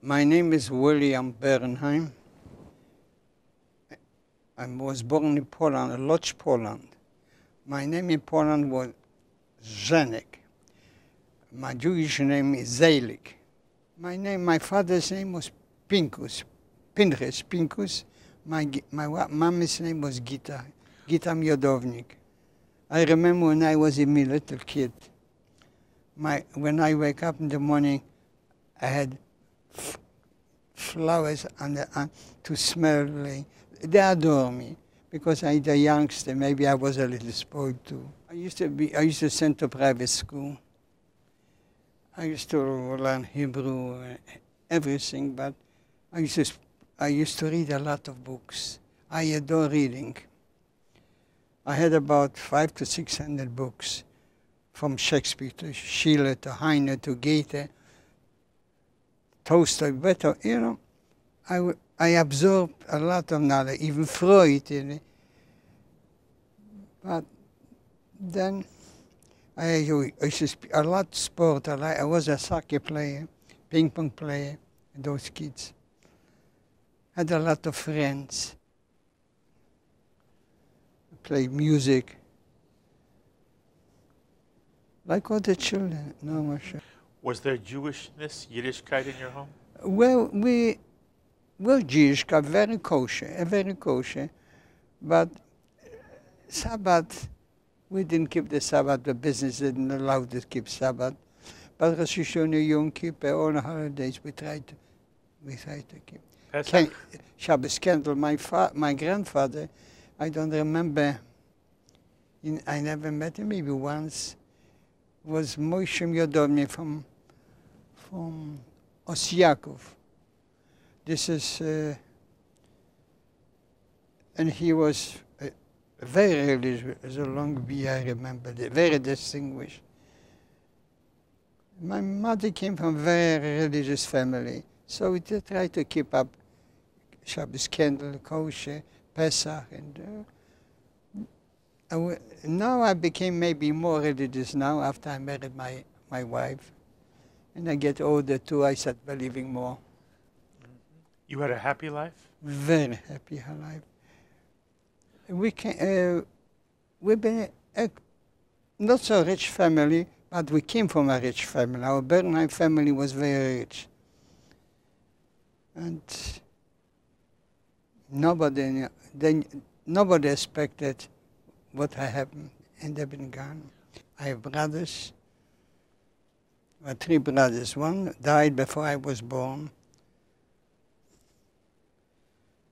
My name is Willie. I'm Bernheim. I was born in Poland, Lodz, Poland. My name in Poland was Zenek. My Jewish name is Zelig. My father's name was Pinkus, Pinchas Pinkus. My mommy's name was Gita Miodownik. I remember when I was a little kid, when I wake up in the morning, I had flowers to smell. They adore me because I'm the youngster. Maybe I was a little spoiled too. I used to send to private school. I used to learn Hebrew, everything, but I used to read a lot of books. I adore reading. I had about 500 to 600 books, from Shakespeare to Schiller to Heine to Goethe, Tolstoy, better, you know. I absorbed a lot of knowledge, even Freud, you know. But then I used to a lot of sport. I was a soccer player, ping pong player, those kids. Had a lot of friends. Played music. Like all the children, no more sure. Was there Jewishness, Yiddishkeit in your home? Well, we were Jewish, very kosher, but Sabbath, we didn't keep the Sabbath, the business didn't allow to keep Sabbath. But Rosh Hashanah, Yom Kippur, all the holidays we tried to keep. Shabbos Candle, my grandfather, I don't remember, I never met him, maybe once, was Moshe Miodownik from Osyakov. This is, and he was very religious, as long as I remember, very distinguished. My mother came from a very religious family, so we did try to keep up Shabbos Candle, kosher, Pesach, and now I became maybe more religious now after I married my wife. And I get older too, I start believing more. You had a happy life? Very happy life. We've been a not so rich family, but we came from a rich family. Our Bernheim family was very rich. And nobody expected what had happened, and they've been gone. I have brothers, 3 brothers. One died before I was born.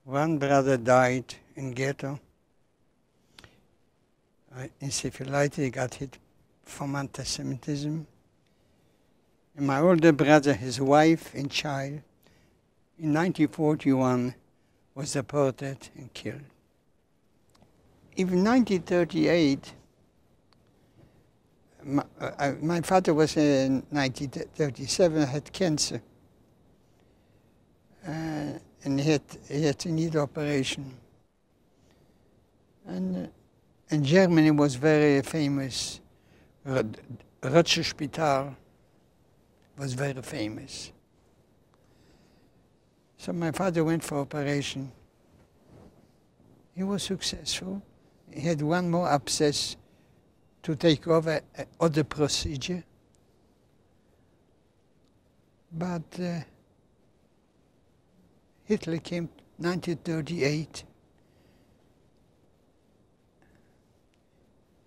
One brother died in ghetto. Encephalitis, he got hit from anti-Semitism. And my older brother, his wife and child, in 1941, was deported and killed. In 1938, my father was in 1937, had cancer. And he had to need operation. And Germany was very famous. Rotsche Spital was very famous. So my father went for operation. He was successful. He had one more abscess to take over other procedure. But Hitler came 1938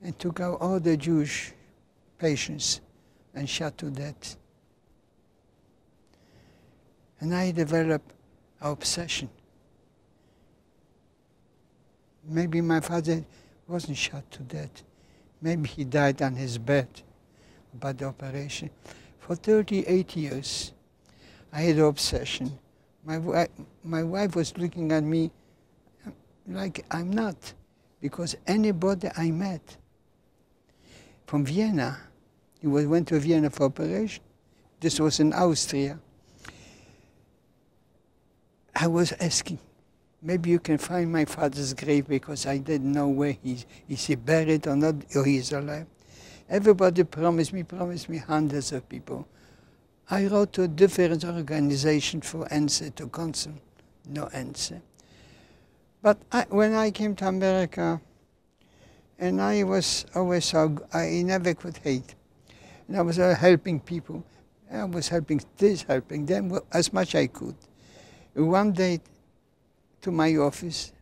and took out all the Jewish patients and shot to death. And I developed an obsession. Maybe my father wasn't shot to death. Maybe he died on his bed by the operation. For 38 years, I had an obsession. My wife was looking at me like I'm not, because anybody I met from Vienna, he went to Vienna for operation. This was in Austria. I was asking, maybe you can find my father's grave, because I didn't know where is he buried or not, or he's alive. Everybody promised me, hundreds of people. I wrote to different organizations for answer to counsel, no answer. But when I came to America, and I was always so, I never could hate. And I was helping people. I was helping this, helping them, as much I could. One day, to my office,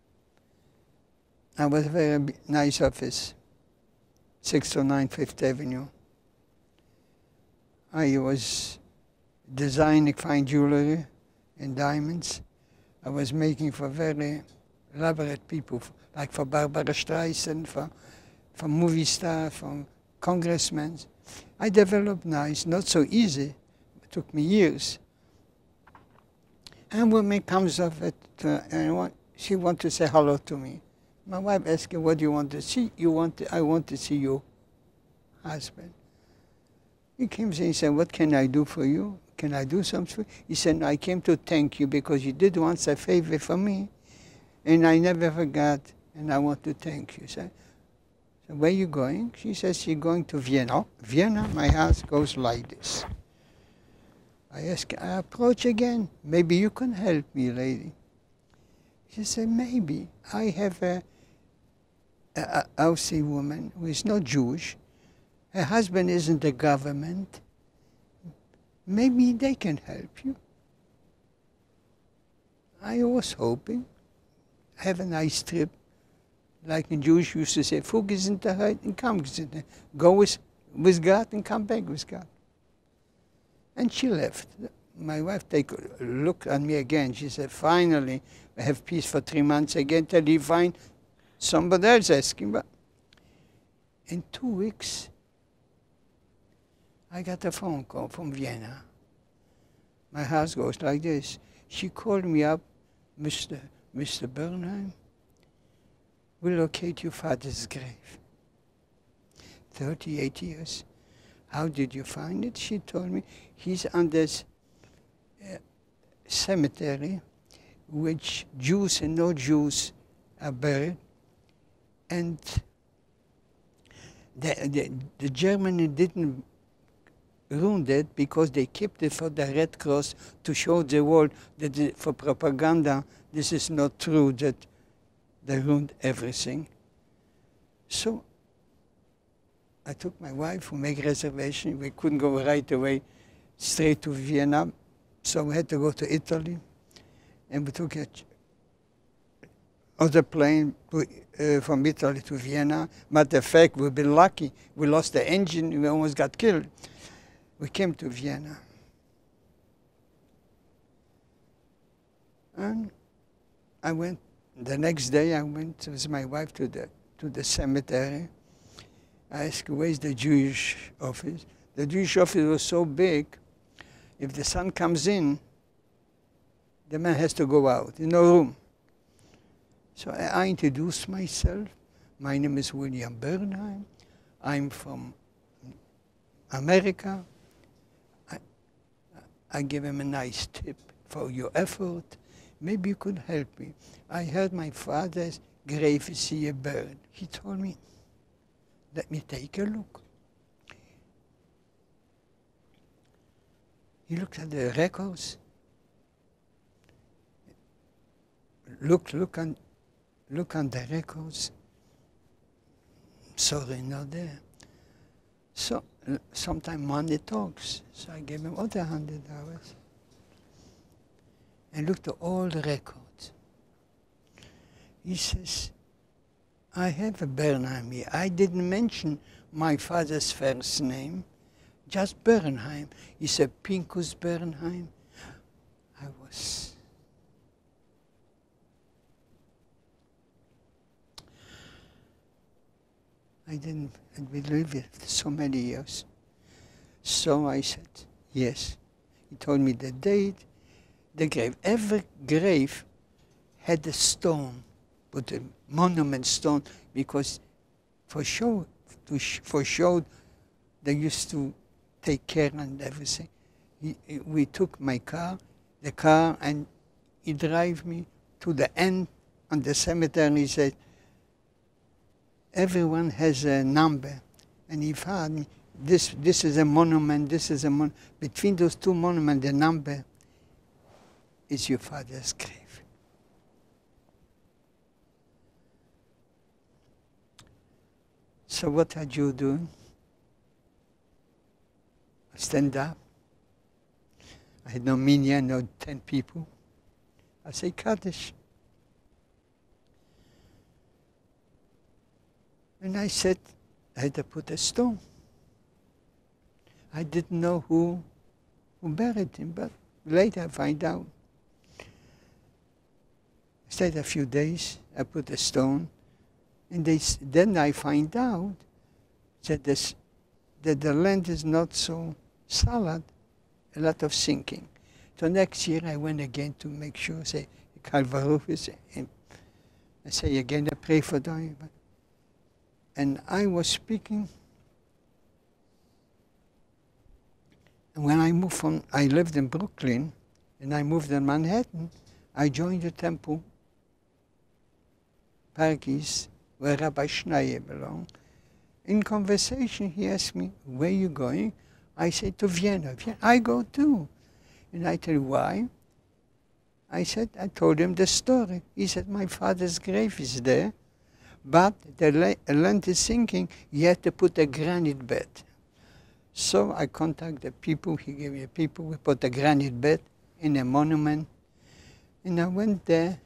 I was a very nice office, 609 Fifth Avenue. I was designing fine jewelry and diamonds. I was making for very elaborate people, like for Barbara Streisand, for movie stars, for congressmen. I developed nice, not so easy, it took me years. And woman comes up and she wants to say hello to me. My wife asked her, what do you want to see? I want to see your husband. He came and he said, what can I do for you? Can I do something for you? He said, no, I came to thank you because you did once a favor for me, and I never forgot, and I want to thank you. So where are you going? She says she's going to Vienna. Vienna, my house goes like this. I approach again. Maybe you can help me, lady. She said, maybe. I have a Aussie woman who is not Jewish. Her husband isn't the government. Maybe they can help you. I was hoping. Have a nice trip. Like in Jewish used to say, Fug is in the height and come. Go with God and come back with God. And she left. My wife take a look at me again. She said, finally, I have peace for 3 months again till he find somebody else asking. But in 2 weeks, I got a phone call from Vienna. My house goes like this. She called me up, Mr. Bernheim, we locate your father's grave. 38 years. How did you find it? She told me he's on this cemetery which Jews and no Jews are buried. And the Germany didn't ruin it because they kept it for the Red Cross to show the world that for propaganda this is not true, that they ruined everything. So I took my wife who made reservation. We couldn't go right away straight to Vienna, so we had to go to Italy. And we took other plane from Italy to Vienna. Matter of fact, we've been lucky. We lost the engine, we almost got killed. We came to Vienna. And I went, the next day I went with my wife to the cemetery. I asked, where's the Jewish office? The Jewish office was so big, if the sun comes in, the man has to go out, no room. So I introduced myself. My name is William Bernheim. I'm from America. I gave him a nice tip for your effort. Maybe you could help me. I heard my father's grave is here buried. He told me, let me take a look. He looked at the records. Look on the records. Sorry, not there. So sometimes money talks. So I gave him other $100 and looked at all the records. He says, I have a Bernheim here. I didn't mention my father's first name, just Bernheim. He said, Pinkus Bernheim. I didn't believe it so many years. So I said, yes. He told me the date, the grave. Every grave had a stone, but a monument stone, because for show, they used to take care and everything. We took my car, and he drive me to the end on the cemetery, and he said, everyone has a number. And he found me, this is a monument, this is a monument. Between those two monuments, the number is your father's grave. So what are you doing? I stand up. I had no minyan, no 10 people. I say Kaddish. And I said, I had to put a stone. I didn't know who buried him, but later I find out. I stayed a few days, I put a stone, and then I find out that, that the land is not so solid, a lot of sinking. So next year I went again to make sure, say, Kalvarufis, and I say again, I pray for them. And I was speaking, and when I moved from, I lived in Brooklyn, and I moved in Manhattan, I joined the temple, Park East, where Rabbi Schneier belonged. In conversation, he asked me, where are you going? I said, to Vienna. I go too. And I tell you why. I told him the story. He said, my father's grave is there, but the land is sinking, you have to put a granite bed. So I contacted the people, he gave me the people, we put a granite bed in a monument. And I went there,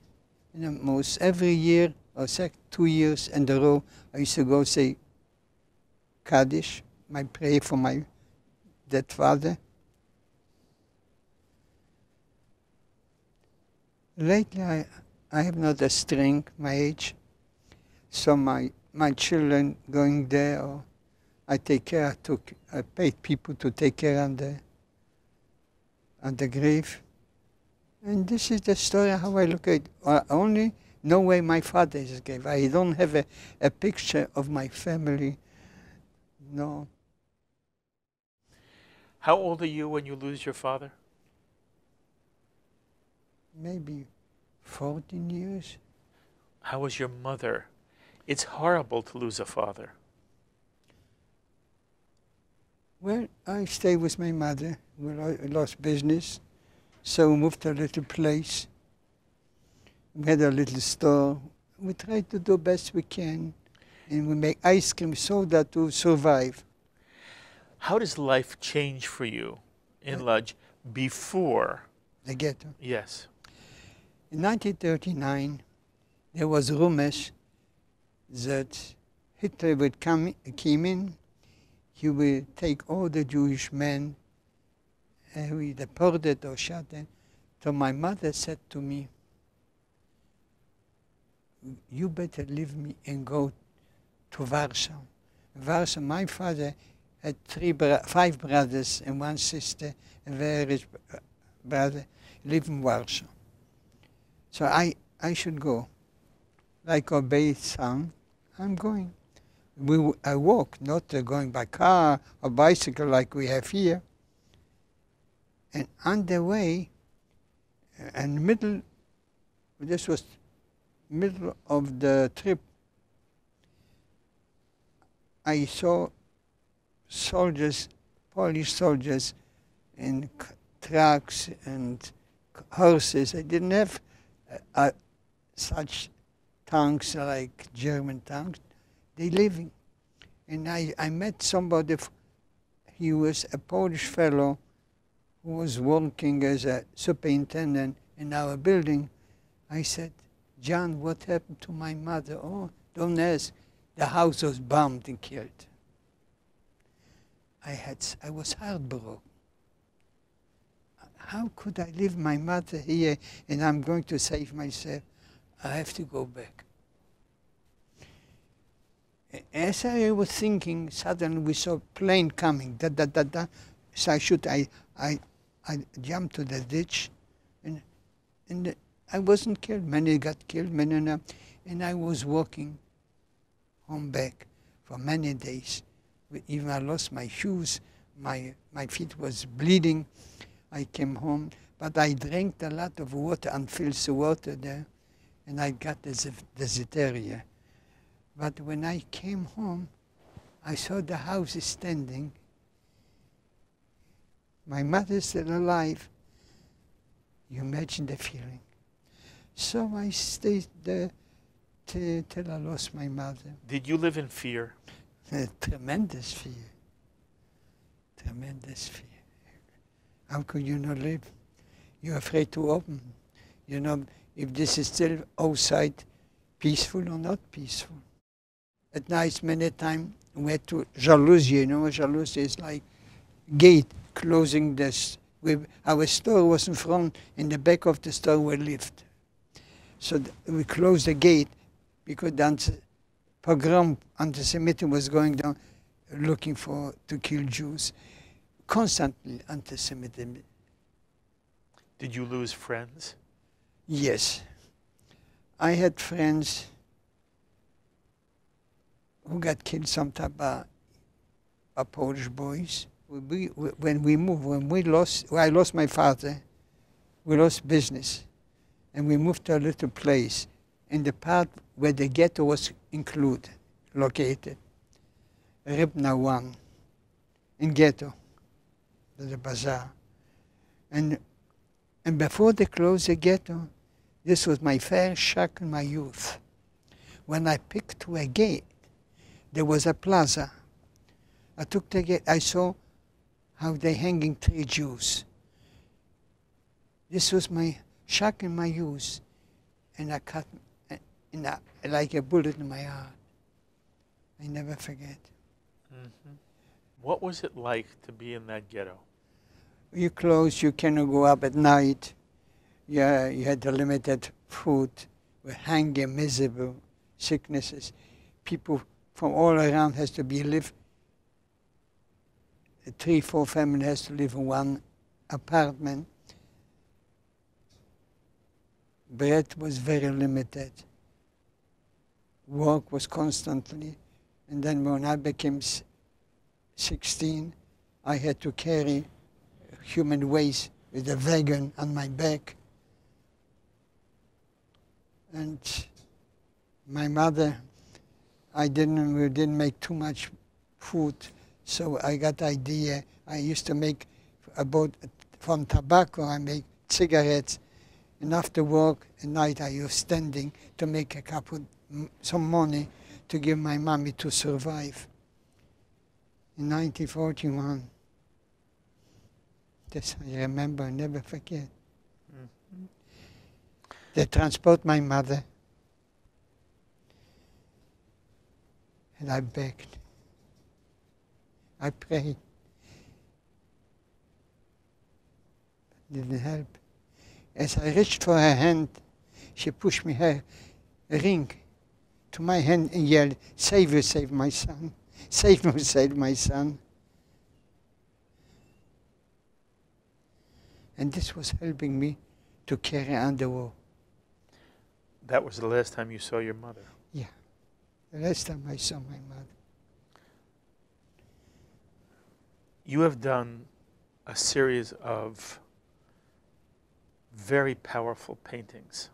and almost every year, or 2 years in a row, I used to go say Kaddish, my prayer for my dead father. Lately, I have not the strength, my age, so my children going there, or I take care, I paid people to take care on the grave. And this is the story how I look at it. Only no way my father is grave. I don't have a picture of my family, no. How old are you when you lose your father? Maybe 14 years. How was your mother? It's horrible to lose a father. Well, I stayed with my mother. We lost business, so we moved to a little place. We had a little store. We tried to do best we can, and we make ice cream, soda to survive. How does life change for you in Lodz before The ghetto. Yes. In 1939, there was rumors that Hitler would came in, he will take all the Jewish men, and we deported or shot them. So my mother said to me, you better leave me and go to Warsaw. Warsaw, my father had 5 brothers and 1 sister, a very rich brother, live in Warsaw. So I should go. Like obey son, I'm going. I walk, not going by car or bicycle like we have here. And on the way, and this was middle of the trip, I saw soldiers, Polish soldiers, in trucks and horses. I didn't have such tanks like German tanks. They living. And I met somebody, he was a Polish fellow who was working as a superintendent in our building. I said, John, what happened to my mother? Oh, don't ask. The house was bombed and killed. I was heartbroken. How could I leave my mother here and I'm going to save myself? I have to go back. As I was thinking, suddenly we saw a plane coming, da da da da. So I jumped to the ditch, and I wasn't killed. Many got killed, many not. And I was walking home back for many days. Even I lost my shoes, my feet was bleeding. I came home, but I drank a lot of water, unfiltered water there, and I got the dysentery. But when I came home, I saw the house is standing My mother is still alive. You imagine the feeling. So I stayed there till I lost my mother. Did you live in fear? Tremendous fear. Tremendous fear. How could you not live? You're afraid to open. You know, if this is still outside, peaceful or not peaceful. At night, many times, we had to jalousie, you know, jalousie is like gate closing this. Our store was in front, in the back of the store we lived. So we closed the gate because the pogrom, anti-Semitism was going down, looking to kill Jews. Constantly anti-Semitism. Did you lose friends? Yes. I had friends who got killed sometimes by Polish boys. When I lost my father, we lost business. And we moved to a little place in the part where the ghetto was located. Ribna 1, in ghetto, the bazaar. And before they closed the ghetto, this was my first shock in my youth. When I picked to a gate, there was a plaza. I took the gate, I saw how they hanging 3 Jews. This was my shock in my youth, and I cut like a bullet in my heart. I never forget. Mm-hmm. What was it like to be in that ghetto? You close, you cannot go up at night. Yeah, you had the limited food. We're hanging, miserable, sicknesses. People from all around has to live. 3, 4 families has to live in one apartment. Bread was very limited. Work was constantly. And then when I became 16, I had to carry human waste with a wagon on my back. And my mother, we didn't make too much food, so I got idea. I used to make from tobacco, I make cigarettes, and after work at night I was standing to make some money to give my mommy to survive. In 1941, this I remember, I never forget. Mm-hmm. They transport my mother, and I begged. I prayed. Didn't help. As I reached for her hand, she pushed me her ring to my hand and yelled, "Save me, save my son. Save me, save my son." And this was helping me to carry on the war. That was the last time you saw your mother? Yeah, the last time I saw my mother. You have done a series of very powerful paintings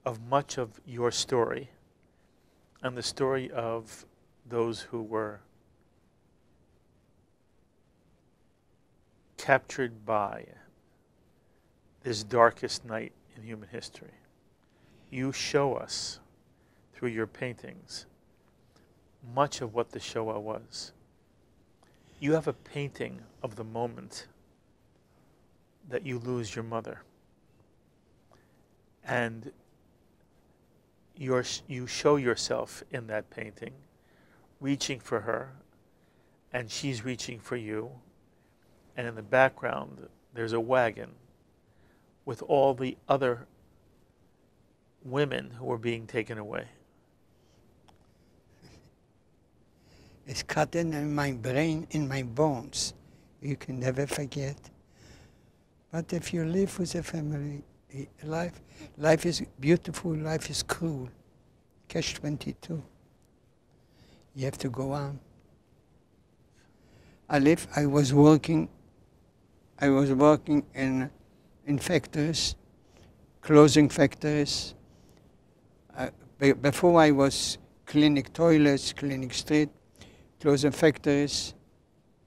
of much of your story and the story of those who were captured by this darkest night in human history. You show us through your paintings much of what the Shoah was. You have a painting of the moment that you lose your mother. And you show yourself in that painting, reaching for her, and she's reaching for you. And in the background, there's a wagon with all the other women who were being taken away. It's cut in my brain, in my bones. You can never forget. But if you live with a family, life is beautiful, life is cruel. Catch-22. You have to go on. I was working in factories, clothing factories. Before I was cleaning toilets, cleaning street, clothing factories,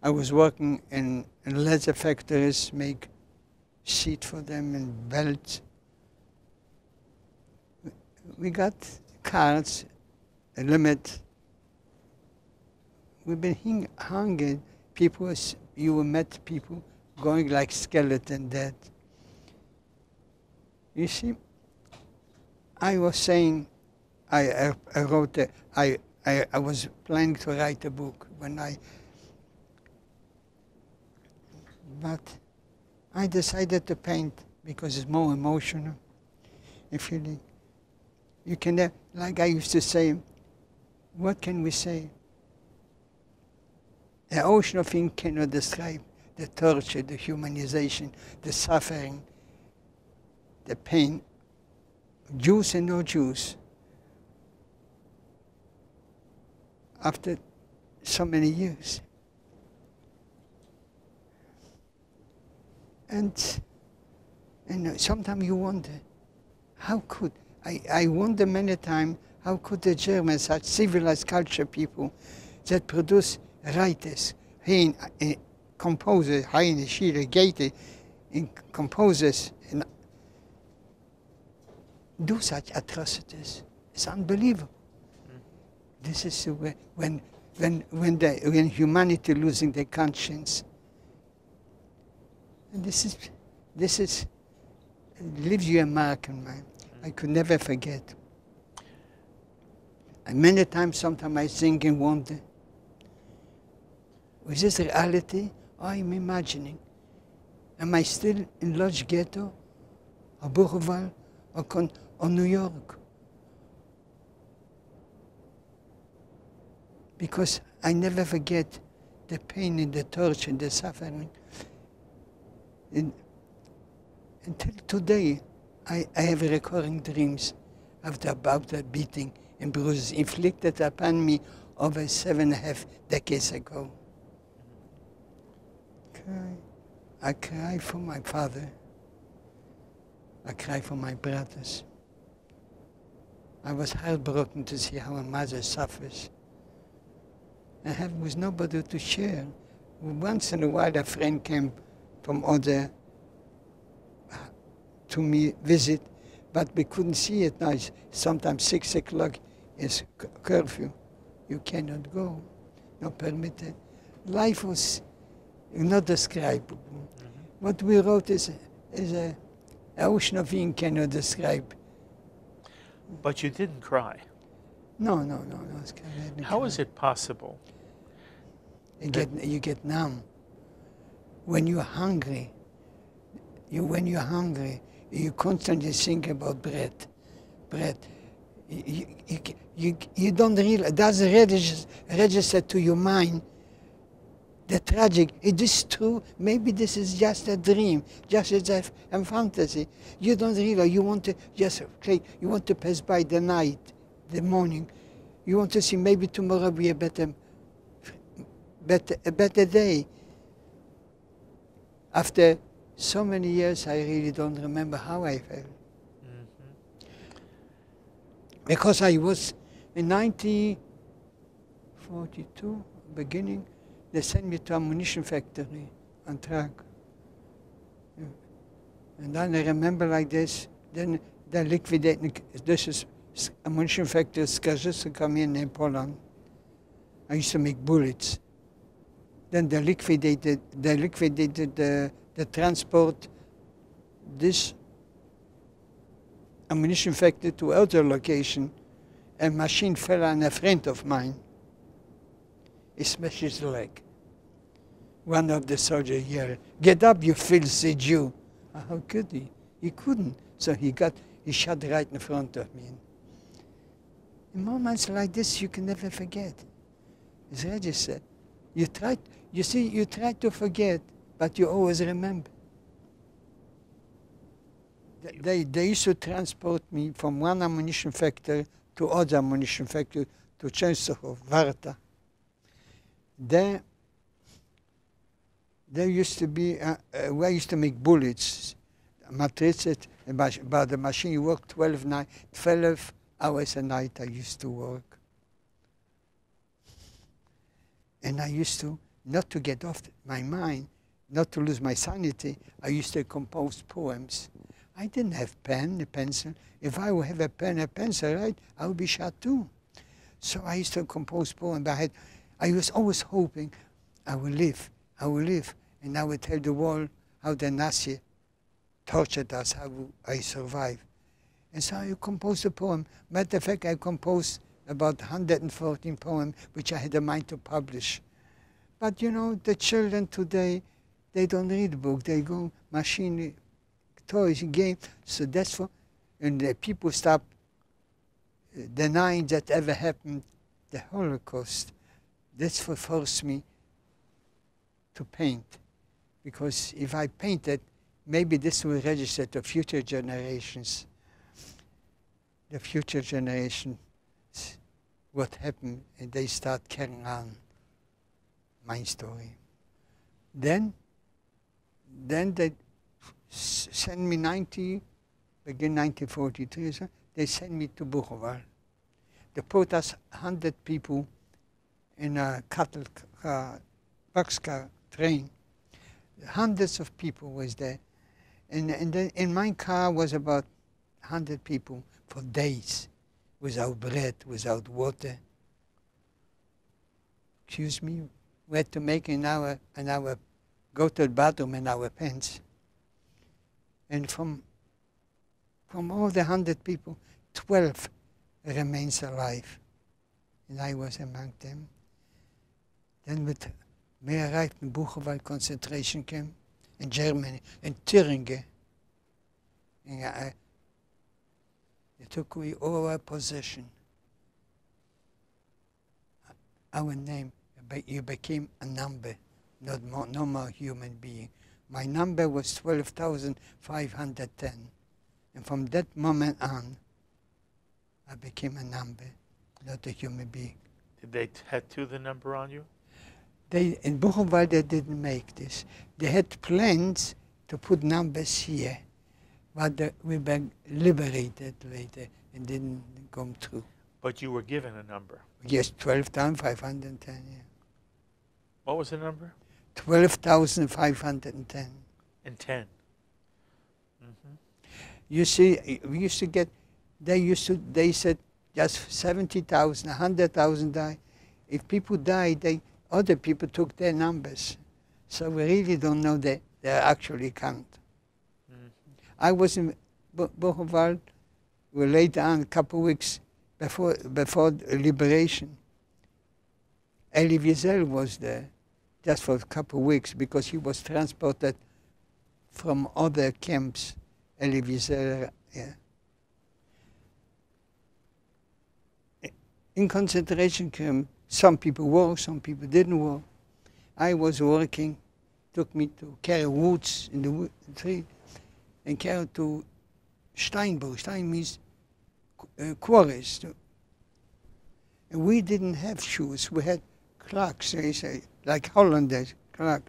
I was working in leather factories, make sheet for them and belts. We got cards, a limit. We've been hungry. People, you met people going like skeleton dead. You see, I was saying, I wrote, I was planning to write a book but I decided to paint because it's more emotional and feeling. You can, like I used to say, what can we say? The ocean of ink cannot describe the torture, the humanization, the suffering, the pain, Jews and no Jews. After so many years. And sometimes you wonder, how could, I wonder many times, how could the Germans, such civilized culture people that produce writers, composers, Heine, Schiller, Goethe, composers, and do such atrocities? It's unbelievable. This is when humanity losing their conscience. And this is leaves you a mark in mind. I could never forget. And many times, sometimes I think and wonder, is this reality or I'm imagining? Am I still in Lodz ghetto, or Buchenwald, or New York? Because I never forget the pain and the torture and the suffering. Until today, I have recurring dreams about that beating and bruises inflicted upon me over 7.5 decades ago. I cry for my father. I cry for my brothers. I was heartbroken to see how a mother suffers. I have with nobody to share. Once in a while a friend came from other to me visit, but we couldn't see it now. Sometimes 6 o'clock is curfew. You cannot go, not permitted. Life was not describable. What we wrote is an ocean of ink cannot describe. But you didn't cry. No. How is it possible? You get numb. When you're hungry, you constantly think about bread. You don't realize, it doesn't register to your mind the tragic. It is true, maybe this is just a dream, just a fantasy. You don't realize, you want to just play, you want to pass by the night, the morning. You want to see maybe tomorrow will be a better day. After so many years, I really don't remember how I felt. Because I was in 1942, beginning, they sent me to ammunition factory on track. And then I remember like this, then they liquidated, this is ammunition factory, Skarżyska come in Poland. I used to make bullets. Then they liquidated the transport, this ammunition factory to other location. A machine fell on a friend of mine. He smashed his leg. One of the soldiers yelled, "Get up, you filthy Jew!" How could he? He couldn't. So he shot right in front of me. In moments like this, you can never forget. It's registered. You try to forget, but you always remember. They used to transport me from one ammunition factory to other ammunition factory to Częstochow, Warta. There used to be, where I used to make bullets, matrices, about the machine. You work 12 hours a night I used to work. And I used to not to get off my mind, not to lose my sanity, I used to compose poems. I didn't have pen, a pencil. If I would have a pen, a pencil, right, I would be shot too. So I used to compose poems. I was always hoping I will live, and I would tell the world how the Nazi tortured us, how I survived. And so I composed a poem. Matter of fact, I composed about 114 poems, which I had a mind to publish. But you know, the children today, they don't read books. They go machine, toys, games. So that's for, and the people stop denying that ever happened, the Holocaust. That's what forced me to paint. Because if I painted, maybe this will register to future generations. The future generations, what happened, and they start carrying on my story. Then they sent me begin 1943, so they sent me to Buchenwald. They put us 100 people in a cattle boxcar train. Hundreds of people was there. And then in my car was about 100 people for days, without bread, without water. Excuse me, we had to make an hour, go to the bathroom in our pants. And from all the 100 people, 12 remains alive. And I was among them. Then we arrived in Buchenwald concentration camp in Germany, in Thüringen. And they took away all our possession. Our name, you became a number, no more human being. My number was 12,510. And from that moment on, I became a number, not a human being. Did they tattoo the number on you? In Buchenwald, they didn't make this. They had plans to put numbers here, but we were liberated later and didn't come through. But you were given a number. Yes, 12,510, yeah. What was the number? 12,510. And 10. You see, we used to get, they said just 70,000, 100,000 die. If people died, other people took their numbers. So we really don't know their actually count. I was in Buchenwald later on, a couple of weeks before liberation. Elie Wiesel was there just for a couple of weeks because he was transported from other camps. Elie Wiesel, yeah. In concentration camp, some people worked, some people didn't work. I was working, took me to carry woods in the tree, and carry to Steinburg. Stein means quarries. And we didn't have shoes, we had clogs, they say, like Hollanders, clog.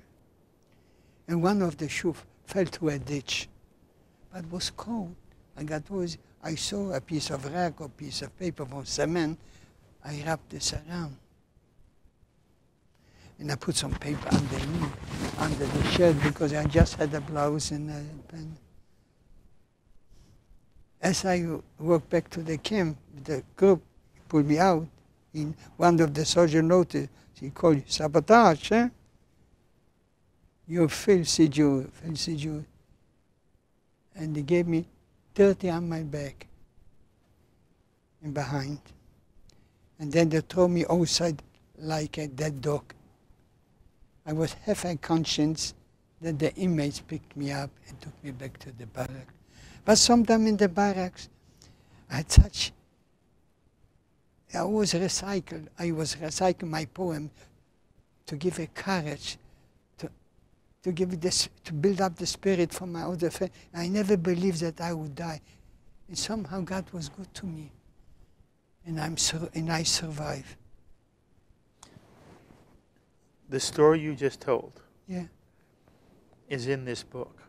And one of the shoes fell to a ditch, but it was cold. I saw a piece of rag or piece of paper from cement. I wrapped this around. And I put some paper underneath, under the shirt, because I just had a blouse and a pen. As I walked back to the camp, the group pulled me out. One of the soldiers noticed, he called you, sabotage, eh? You filthy Jew, filthy Jew. And they gave me 30 on my back and behind. And then they threw me outside like a dead dog. I was half unconscious. Then the inmates picked me up and took me back to the barracks. But sometime in the barracks, I was recycling my poem to give a courage, to give this, to build up the spirit for my other friends. I never believed that I would die. And somehow God was good to me. And I survived. The story you just told, yeah, is in this book.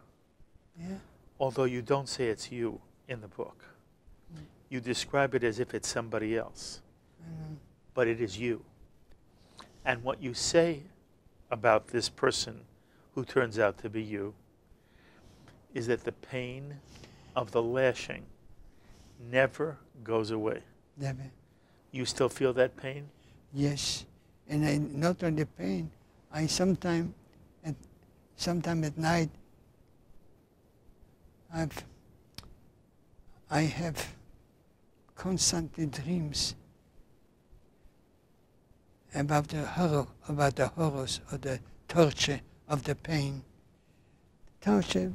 Yeah. Although you don't say it's you in the book. You describe it as if it's somebody else. But it is you. And what you say about this person who turns out to be you is that the pain of the lashing never goes away. Never. You still feel that pain? Yes. And I, not only pain, I sometime at night, I have constantly dreams about the horrors of the torture of the pain. Torture.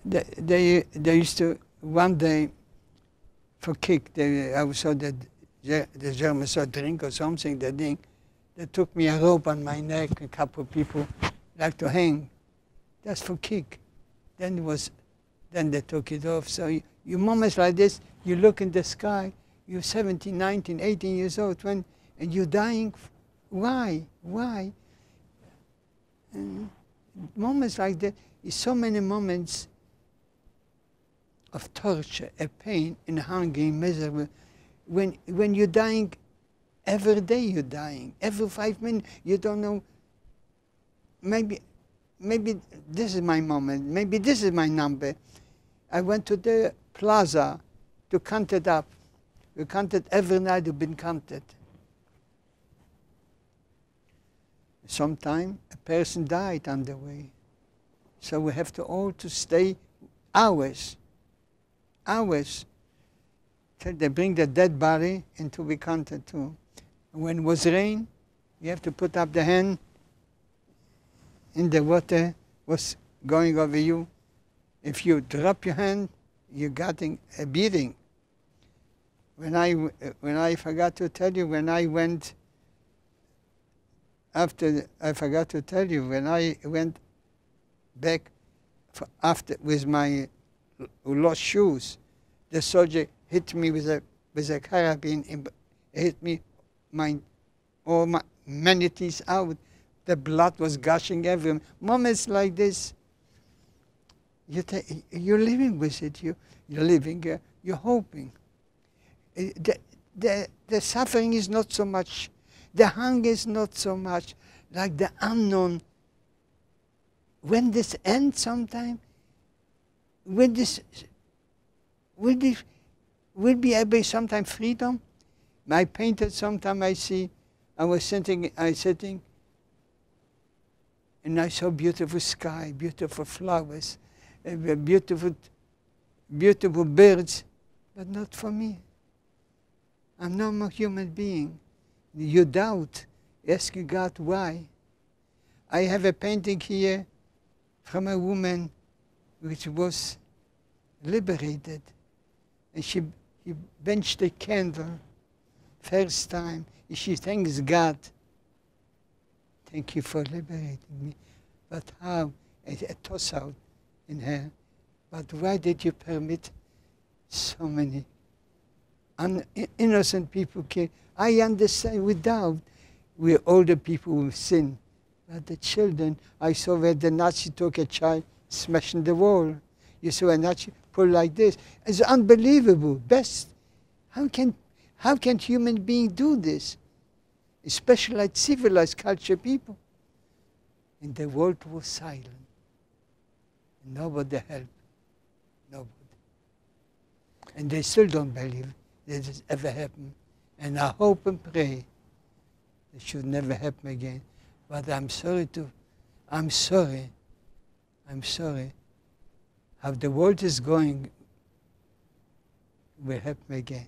They used to one day for kick. I saw that the Germans saw drink or something. They took me a rope on my neck. A couple of people like to hang. That's for kick. Then they took it off. So you moments like this, you look in the sky. You're 17, 19, 18 years old, and you're dying. Why? Why? And moments like that, so many moments of torture, a pain, and hunger, miserable. When you're dying, every day you're dying. Every 5 minutes, you don't know. Maybe this is my moment. Maybe this is my number. I went to the plaza to count it up. We counted every night. We've been counted. Sometime a person died on the way, so we have to all to stay hours. Till they bring the dead body into be counted too. And when it was rain, you have to put up the hand in the water was going over you. If you drop your hand, you're getting a beating. When I forgot to tell you, when I went after, I forgot to tell you, when I went back after with my lost shoes, the soldier hit me with a carabine, hit me all my many teeth out. The blood was gushing everywhere. Moments like this, you're living with it. You're living. You're hoping. The suffering is not so much. The hunger is not so much like the unknown. When this ends sometime, will be able sometime freedom? I painted sometime I see, I was sitting, and I saw beautiful sky, beautiful flowers, beautiful birds, but not for me. I'm not a human being. You doubt, ask God why. I have a painting here from a woman which was liberated. And she benched a candle, first time, and she thanks God. Thank you for liberating me. But how? A toss out in her. But why did you permit so many innocent people kill? I understand without. We're older people who sin. But the children, I saw where the Nazi took a child, smashing the wall. You saw a Nazi pull like this. It's unbelievable. Best. How can human being do this? Especially like civilized culture people. And the world was silent. Nobody helped. Nobody. And they still don't believe that it ever happened. And I hope and pray it should never happen again. But I'm sorry how the world is going will help me again.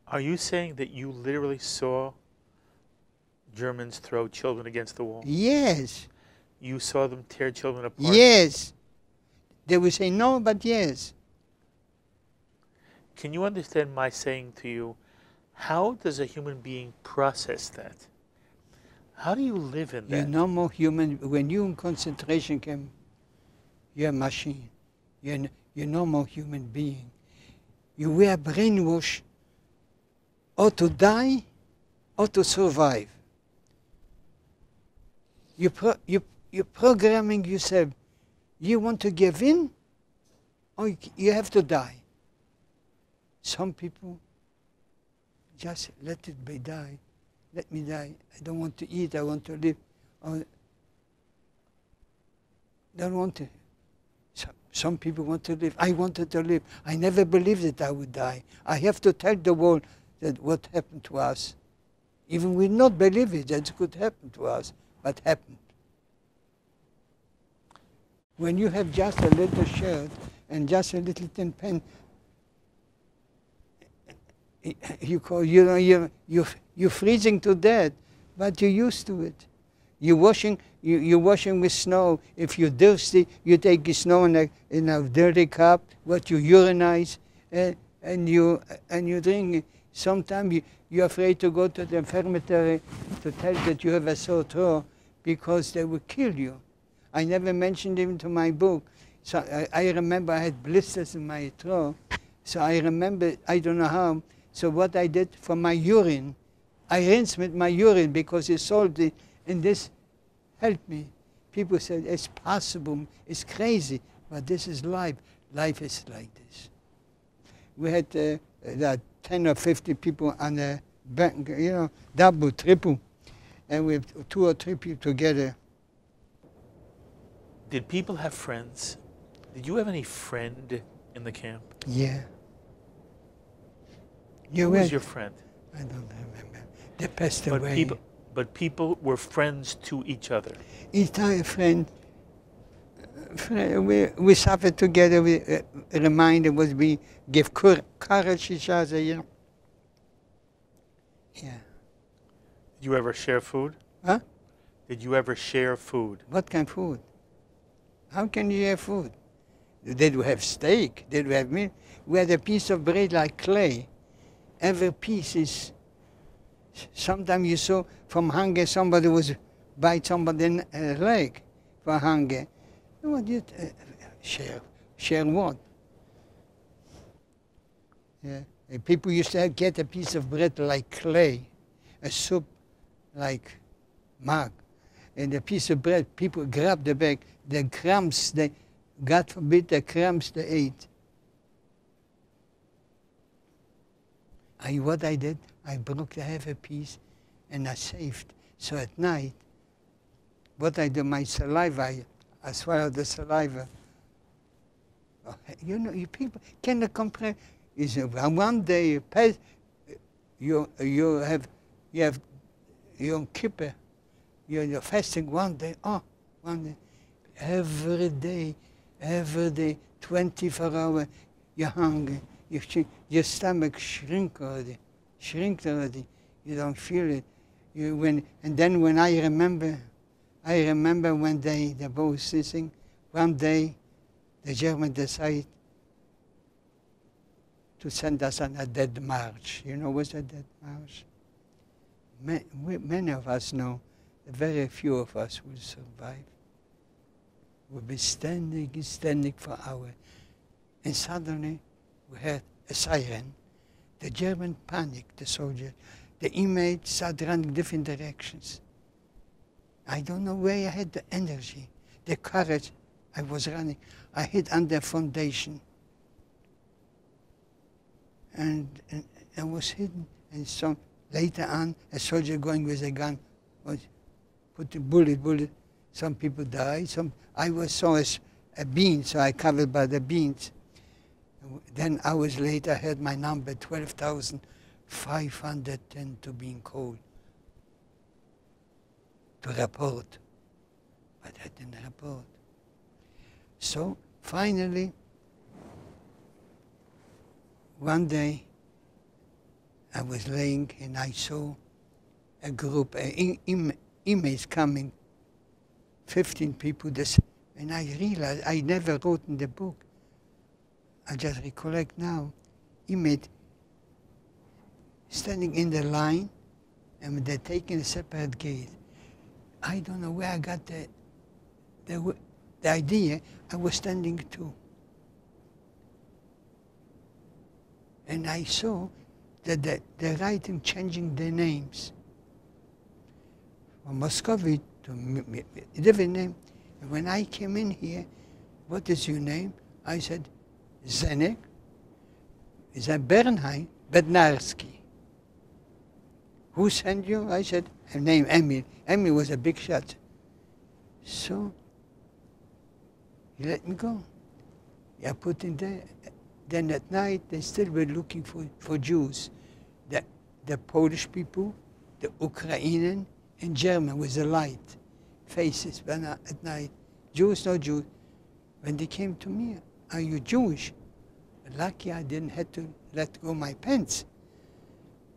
Are you saying that you literally saw Germans throw children against the wall? Yes. You saw them tear children apart? Yes. They will say no, but yes. Can you understand my saying to you, how does a human being process that? How do you live in that? You're no more human. When you're in concentration camp, you're a machine. You're no more human being. You were brainwashed or to die or to survive. You're programming yourself. You want to give in or you have to die. Some people just let it be die. let me die. I don't want to eat, I want to live. Or don't want to. Some people want to live. I wanted to live. I never believed that I would die. I have to tell the world that what happened to us. Even we not believe it, that it could happen to us, but happened. When you have just a little shirt and just a little tin pen, you're freezing to death, but you're used to it. You're washing with snow. If you're thirsty, you take the snow in a dirty cup, what you urinize, and you drink it. Sometimes you're afraid to go to the infirmary to tell that you have a sore throat because they will kill you. I never mentioned even to my book. So I remember I had blisters in my throat. So I remember, I don't know how. So what I did for my urine, I rinsed with my urine because it's salty, and this helped me. People said, it's possible, it's crazy, but this is life. Life is like this. We had 10 or 50 people on a bank, double, triple, and we have 2 or 3 people together. Did people have friends? Did you have any friend in the camp? Yeah. Who was your friend? I don't remember. They passed away. But people were friends to each other. Each other friend. We suffered together. We reminder was we give courage each other. Yeah. Did you ever share food? Huh? Did you ever share food? What kind of food? How can you have food? Did we have steak? Did we have meat? We had a piece of bread like clay. Every piece is. Sometimes you saw from hunger somebody was bite somebody in a leg for hunger. What did share? Share what? Yeah. And people used to get a piece of bread like clay, a soup like mug, and a piece of bread. People grabbed the bag. The crumbs, God forbid, the crumbs they ate. What I did, I broke the half a piece and I saved. So at night, what I do, my saliva, I swallow the saliva. You people cannot compare. Is one day you have Yom Kippur, you're fasting one day. Every day, 24 hours, you're hungry. Your stomach shrink already. You don't feel it. And then when I remember when they both sitting, one day the Germans decided to send us on a dead march. You know what's a dead march? Many of us know, very few of us will survive. We'll be standing for hours. And suddenly we heard a siren. The German panicked, the soldiers. The inmates started running different directions. I don't know where I had the energy, the courage. I was running. I hid under a foundation. And I was hidden. And so later on, a soldier going with a gun put the bullet. Some people died. I saw a bean, so I covered by the beans. Then hours later, I had my number 12,510 to being called to report. But I didn't report. So finally, one day, I was laying and I saw a group, inmates coming, 15 people, and I realized I never wrote in the book. I just recollect now, inmate standing in the line, and they're taking a separate gate. I don't know where I got the idea. I was standing too. And I saw that they're writing, changing their names. From Muscovy to a different name. And when I came in here, what is your name? I said, Zenek. Is that Bernheim? Bednarski. Who sent you? I said, her name Emil. Emil was a big shot. So, he let me go. I put in there. Then at night, they still were looking for Jews. The Polish people, the Ukrainian, and German with the light faces at night. Jews, no Jews. When they came to me, are you Jewish? Lucky I didn't have to let go my pants.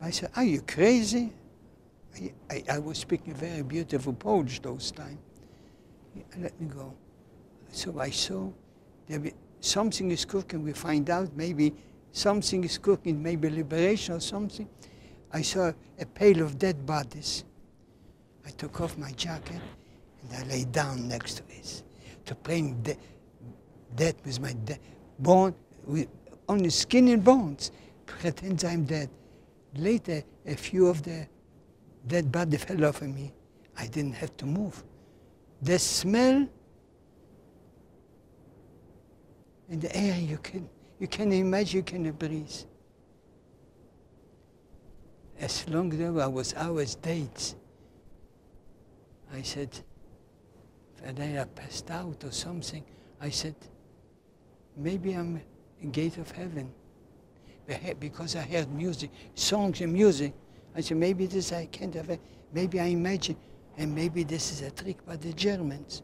I said, are you crazy? I was speaking very beautiful Polish those times. Let me go. So I saw something is cooking. We find out maybe something is cooking, maybe liberation or something. I saw a pail of dead bodies. I took off my jacket and I lay down next to it to bring dead with my bone, with only skin and bones. Pretend I'm dead. Later, a few of the dead bodies fell off of me. I didn't have to move. The smell and the air, you can imagine, you can breathe. As long as I was hours, days, I said, when I passed out or something, I said, maybe I'm in gate of heaven. Because I heard music, songs and music. I said, maybe this I can't have, maybe I imagine, and maybe this is a trick by the Germans.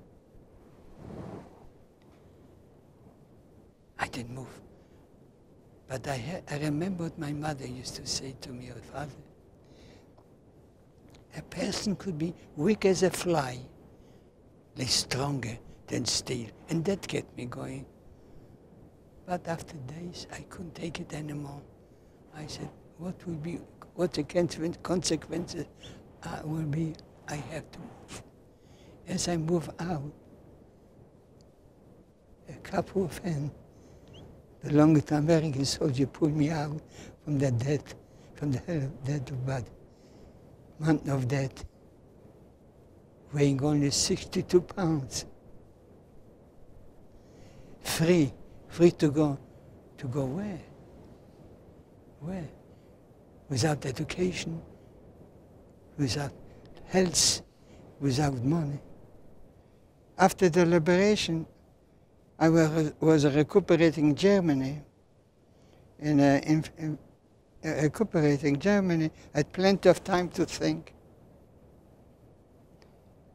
I didn't move. But I remember what my mother used to say to me, or father. A person could be weak as a fly, less stronger than steel. And that kept me going. But after days, I couldn't take it anymore. I said, what the consequences will be, I have to move. As I move out, a couple of hands, the longest American soldier pulled me out from the death, from the hell of death of body. Month of death, weighing only 62 pounds. Free to go where? Where? Without education, without health, without money. After the liberation, I was recuperating Germany. In recuperating Germany, I had plenty of time to think.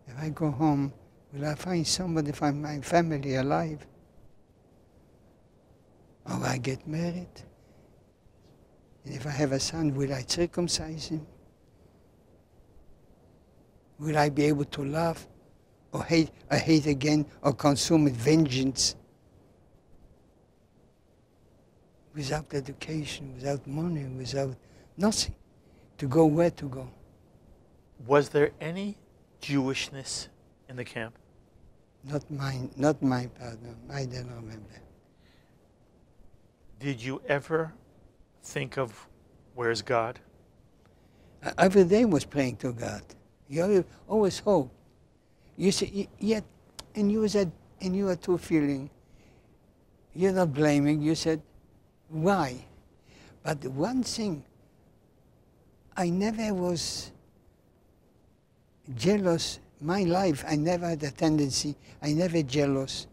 If I go home, will I find somebody from my family alive? Or I get married? And if I have a son, will I circumcise him? Will I be able to love or hate again or consume with vengeance? Without education, without money, without nothing. To go where to go? Was there any Jewishness in the camp? Not my partner. I don't remember. Did you ever think of where's God? Every day was praying to God. You always hope. You see, yet, and you are too feeling. You're not blaming. You said, why? But the one thing, I never was jealous. My life, I never had a tendency. I never jealous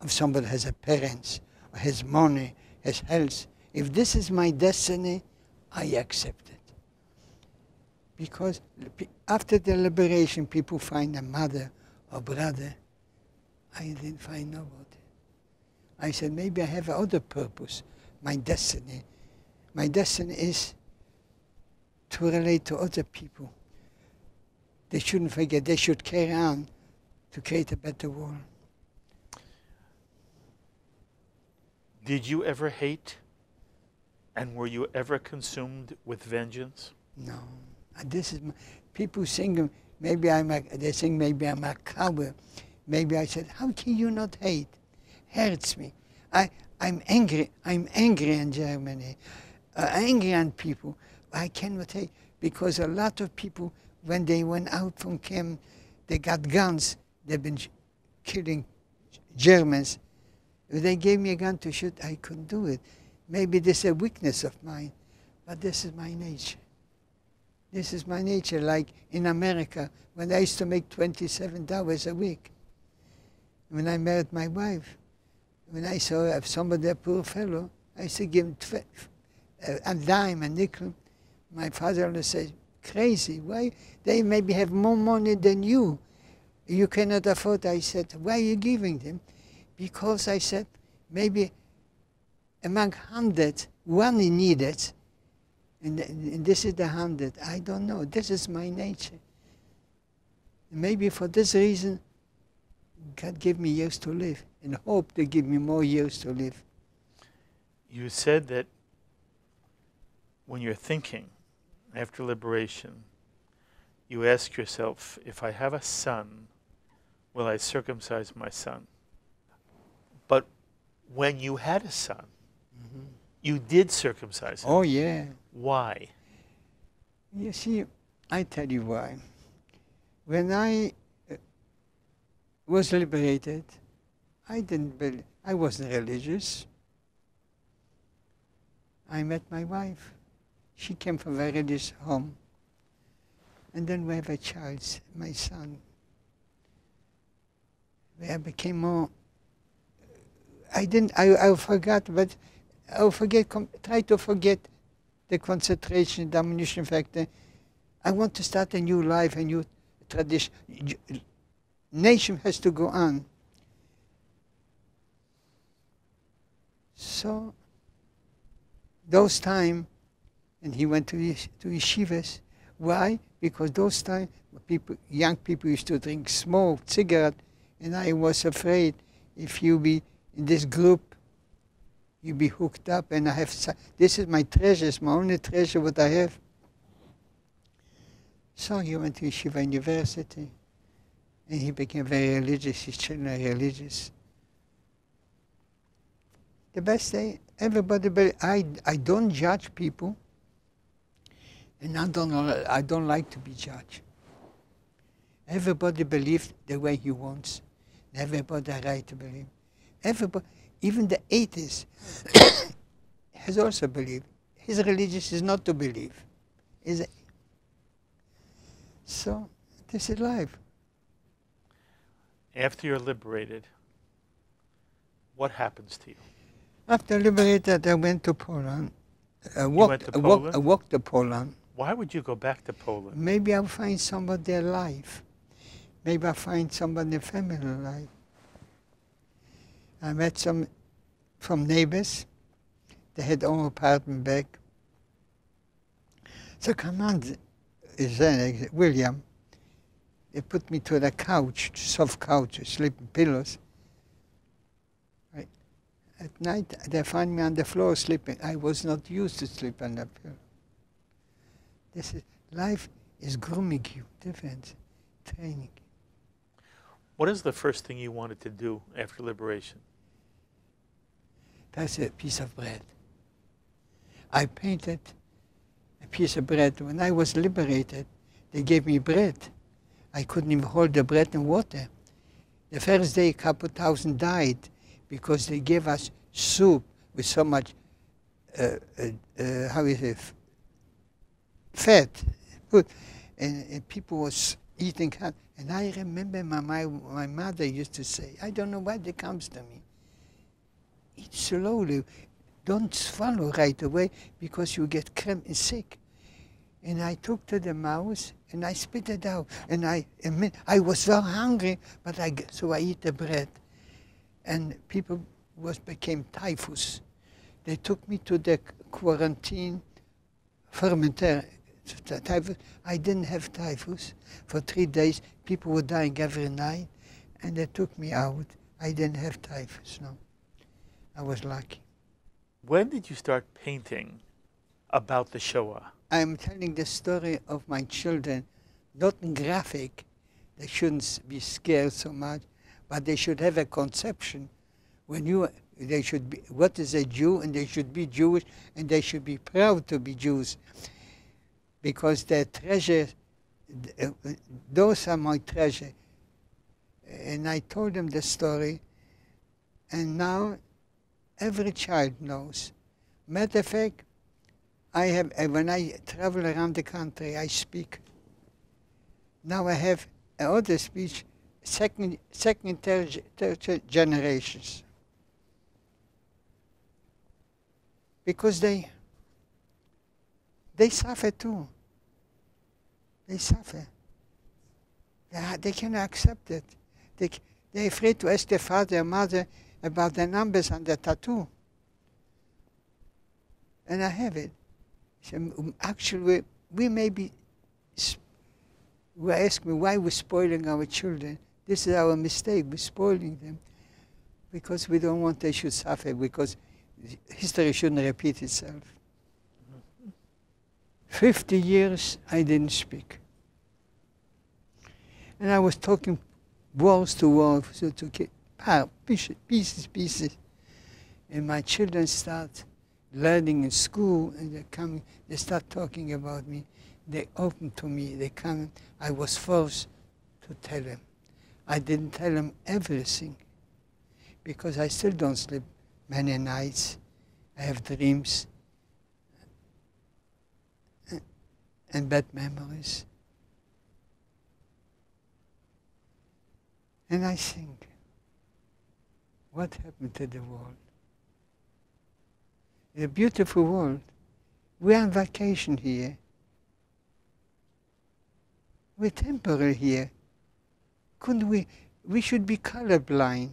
of somebody who has a parents, or has money, has health. If this is my destiny, I accept it. Because after the liberation, people find a mother or brother. I didn't find nobody. I said, maybe I have another purpose, my destiny. My destiny is to relate to other people. They shouldn't forget, they should carry on to create a better world. Did you ever hate? And were you ever consumed with vengeance? No. This is people sing, they sing maybe I'm a coward. Maybe I said, how can you not hate? Hurts me. I'm angry in Germany, angry on people. I cannot hate, because a lot of people, when they went out from camp, they got guns. They've been killing Germans. If they gave me a gun to shoot, I couldn't do it. Maybe this is a weakness of mine, but this is my nature. This is my nature, like in America, when I used to make $27 a week. When I married my wife, when I saw somebody, a poor fellow, I used to give him a dime, a nickel. My father always said, crazy, why? They maybe have more money than you. You cannot afford. I said, why are you giving them? Because I said, maybe among 100, one needed, and this is the 100. I don't know. This is my nature. Maybe for this reason, God gave me years to live, and hope to give me more years to live. You said that when you're thinking after liberation, you ask yourself, if I have a son, will I circumcise my son? But when you had a son, you did circumcise him. Oh, yeah. Why? You see, I tell you why. When I was liberated, I wasn't religious. I met my wife. She came from a religious home. And then we have a child, my son. I became more, I forgot, but try to forget the concentration, the ammunition factor. I want to start a new life, a new tradition. Nation has to go on. So, those time, and he went to yeshivas. Why? Because those time, young people used to drink, smoke, cigarette, and I was afraid if you be in this group, you be hooked up, and I have, this is my treasures, my only treasure what I have. So he went to Yeshiva University, and he became very religious, his children are religious. The best day, everybody, I don't judge people, and I don't like to be judged. Everybody believes the way he wants. Everybody has right to believe. Everybody, even the atheist, has also believed. His religion is not to believe. So, this is life. After you're liberated, what happens to you? After liberated, I went to Poland. I walked to Poland. Why would you go back to Poland? Maybe I'll find somebody alive. Maybe I'll find somebody in family alive. I met some from neighbors. They had own apartment back. So command is William. They put me to the couch, soft couch, sleeping pillows. At night, they find me on the floor sleeping. I was not used to sleep on the pillow. This is, life is grooming you, different, training. What is the first thing you wanted to do after liberation? That's a piece of bread. I painted a piece of bread. When I was liberated, they gave me bread. I couldn't even hold the bread in water. The first day, a couple thousand died because they gave us soup with so much, how is it, fat, food, and people was eating. And I remember my mother used to say, I don't know why it comes to me. Eat slowly, don't swallow right away because you get cramp and sick. And I took to the mouth and I spit it out. And I was so hungry, but so I eat the bread. And people became typhus. They took me to the quarantine fermenter. Typhus. I didn't have typhus. For 3 days, people were dying every night, and they took me out. I didn't have typhus, no. I was lucky. When did you start painting about the Shoah? I'm telling the story of my children, not in graphic. They shouldn't be scared so much, but they should have a conception. They should be, what is a Jew, and they should be Jewish, and they should be proud to be Jews. Because their treasure, those are my treasure. And I told them the story, and now every child knows. Matter of fact, when I travel around the country, I speak. Now I have another speech, second, third generations. Because they suffer too. They suffer. They cannot accept it. They're afraid to ask their father or mother about the numbers on the tattoo. And I have it. So, actually, we may be, we ask me why we're spoiling our children. This is our mistake, we're spoiling them. Because we don't want they should suffer, because history shouldn't repeat itself. 50 years I didn't speak. And I was talking walls to walls, so to pieces. And my children start learning in school, and they start talking about me. They open to me, they come. I was forced to tell them. I didn't tell them everything, because I still don't sleep many nights. I have dreams and bad memories. And I think, what happened to the world? A beautiful world. We're on vacation here. We're temporary here. Couldn't we should be colorblind.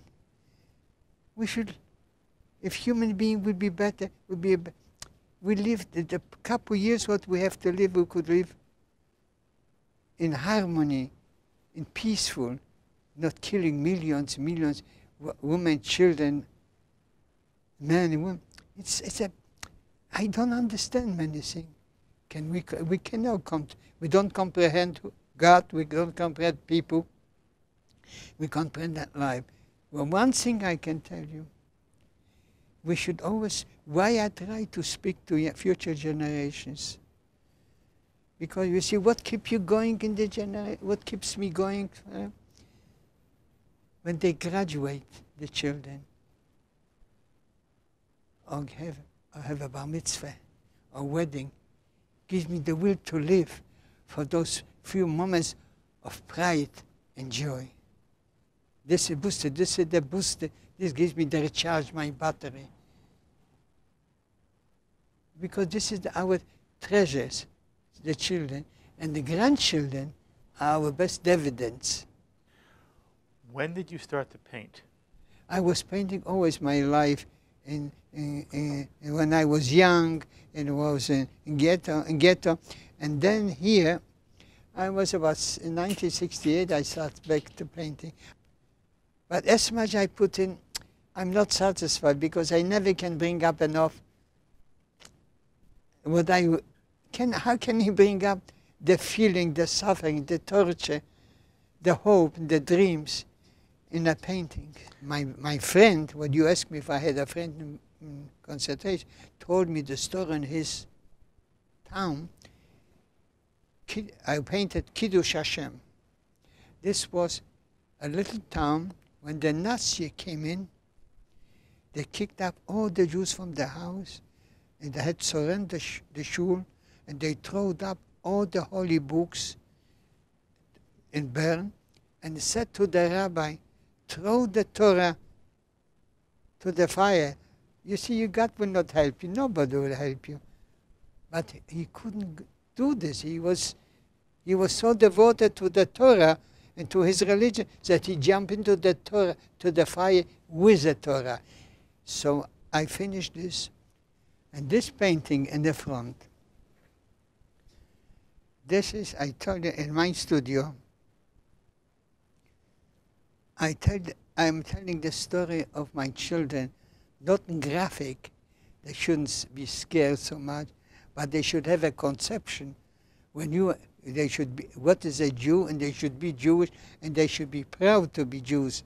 We should, if human being would be better, we lived the couple years what we have to live, we could live in harmony, in peaceful, not killing millions, women, children, men and women. I don't understand many things. We cannot we don't comprehend God, we don't comprehend people, we comprehend that life. Well, one thing I can tell you, we should always, why I try to speak to future generations, because you see, what keeps you going in the what keeps me going? When they graduate, the children, or have a bar mitzvah, or wedding, gives me the will to live for those few moments of pride and joy. This is booster, this is the booster, this gives me the recharge my battery. Because this is our treasures, the children, and the grandchildren are our best dividends. When did you start to paint? I was painting always my life, when I was young, and was in ghetto, and then here, I was about in 1968. I started back to painting, but as much I put in, I'm not satisfied, because I never can bring up enough. How can you bring up the feeling, the suffering, the torture, the hope, the dreams in a painting? My friend, when you asked me if I had a friend in concentration, told me the story in his town. I painted Kiddush Hashem. This was a little town. When the Nazis came in, they kicked up all the Jews from the house, and they had surrendered the shul, and they threw up all the holy books in Bern, and said to the rabbi, throw the Torah to the fire. You see, your God will not help you. Nobody will help you. But he couldn't do this. He was so devoted to the Torah and to his religion that he jumped into the Torah, to the fire with the Torah. So I finished this, and this painting in the front. This is, I told you, in my studio. I'm telling the story of my children, not graphic. They shouldn't be scared so much, but they should have a conception. They should be, what is a Jew, and they should be Jewish, and they should be proud to be Jews.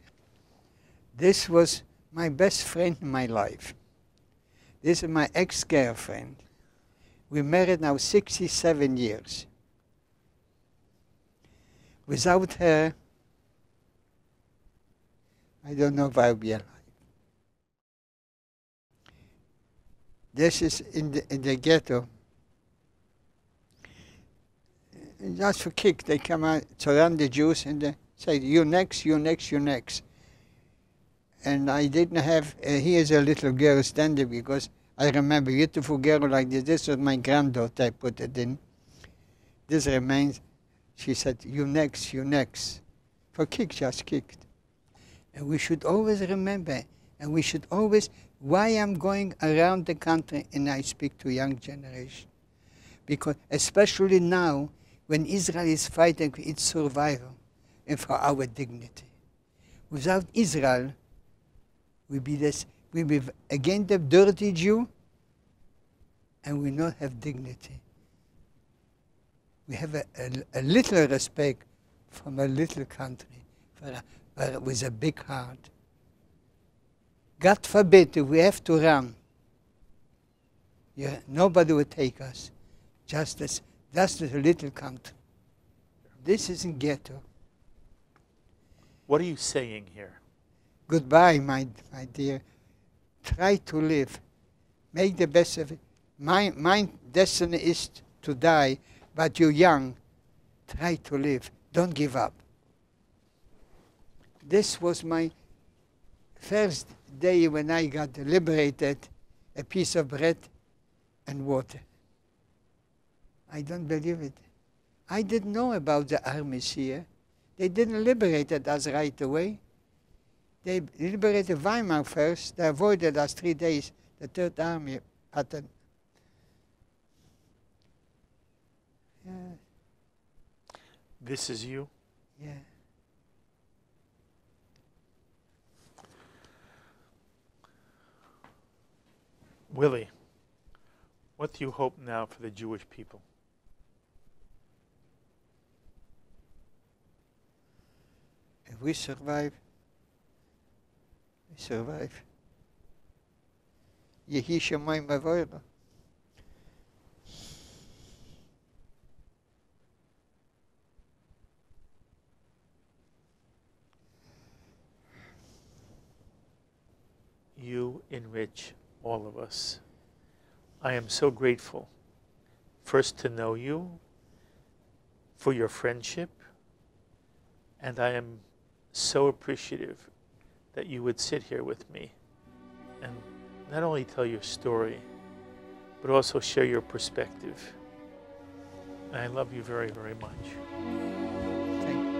This was my best friend in my life. This is my ex-girlfriend. We married now 67 years. Without her, I don't know if I'll be alive. This is in the ghetto. just for kick, they come out to run the Jews and they say, you next, you next, you next. And I didn't have, here's a little girl standing because I remember a beautiful girl like this. This was my granddaughter, I put it in. This remains, she said, you next, you next. For kick, just kicked. And we should always remember, and we should always, why I'm going around the country and I speak to young generation. Because especially now, when Israel is fighting for its survival and for our dignity. Without Israel, we be again the dirty Jew, and we not have dignity. We have a little respect from a little country, with a big heart. God forbid if we have to run. Yeah, nobody will take us. Just as a little country. This isn't ghetto. What are you saying here? Goodbye, my dear. Try to live. Make the best of it. My destiny is to die, but you're young. Try to live. Don't give up. This was my first day when I got liberated, a piece of bread and water. I don't believe it. I didn't know about the armies here. They didn't liberate us right away. They liberated Weimar first. They avoided us 3 days. The Third Army pattern. Yeah. This is you? Yeah. Willie, what do you hope now for the Jewish people? If we survive, we survive. Yehi Shemayim V'Avoira. You enrich all of us. I am so grateful, first to know you, for your friendship, and I am so appreciative that you would sit here with me and not only tell your story, but also share your perspective. And I love you very, very much. Thank you.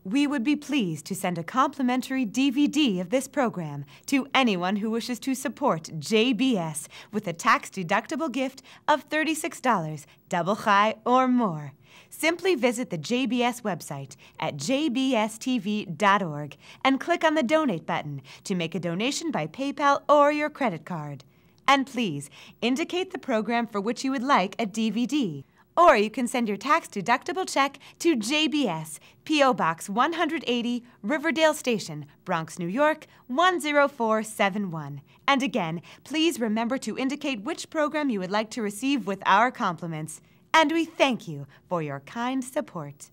We would be pleased to send a complimentary DVD of this program to anyone who wishes to support JBS with a tax-deductible gift of $36, double high or more. Simply visit the JBS website at jbstv.org and click on the Donate button to make a donation by PayPal or your credit card. And please, indicate the program for which you would like a DVD. Or you can send your tax-deductible check to JBS, P.O. Box 180, Riverdale Station, Bronx, New York, 10471. And again, please remember to indicate which program you would like to receive with our compliments. And we thank you for your kind support.